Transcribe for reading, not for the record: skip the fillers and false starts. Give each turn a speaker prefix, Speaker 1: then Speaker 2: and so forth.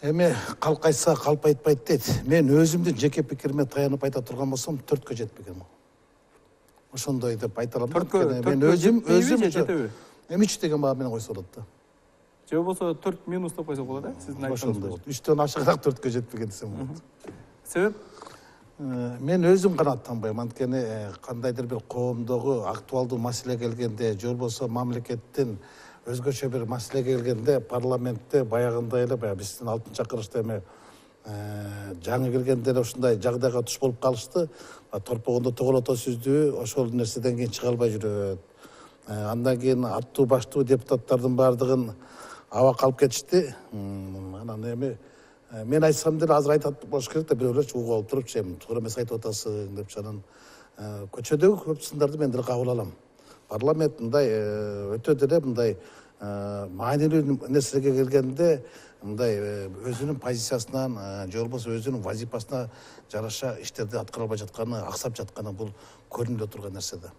Speaker 1: Эми калк айтса калп айтпайт дейт. Мен өзүмдүн жеке пикириме таянып айта турган болсом 4кө жетпеген. Ошондой деп айта алам. Мен өзүм
Speaker 2: жетеби?
Speaker 1: Эми 3 деген баа менен койсо болот да.
Speaker 2: Же болбосо 4 минус деп койсок болот, сиздин
Speaker 1: Ошондой. 3төн ашыгыраак 4кө жетпеген десем болот.
Speaker 2: Себеп?
Speaker 1: Мен өзүм канааттанбайм. Анткени кандайдыр бир коомдогу актуалдуу маселе келгенде, же болбосо мамлекеттин өзгөчө бир маселе келгенде парламентте баягындай эле баягы биздин алтын чакырышта эми жаңы келгендер ушундай жагдайга туш болуп калышты. Торпогондо тоголото сүздү, ошол нерседен кийин чыга албай жүрөт. Андан кийин аттуу баштуу депутаттардын баардыгын абак алып кетишти. Анан эми мен айтсам деле азыр айтат болуш керек да, бирөөлөр угуп алып туруп, сен туура эмес айтып атасың деп анан көчөдөгү көп сындарды мен деле кабыл алам. Парламент мындай өтө деле мындай маанилүү нерселерге келгенде мындай өзүнүн позициясынан же болбосо өзүнүн вазифасына жараша иштерди аткара албай жатканы, аксап жатканы бул көрүнүп турган нерсе да.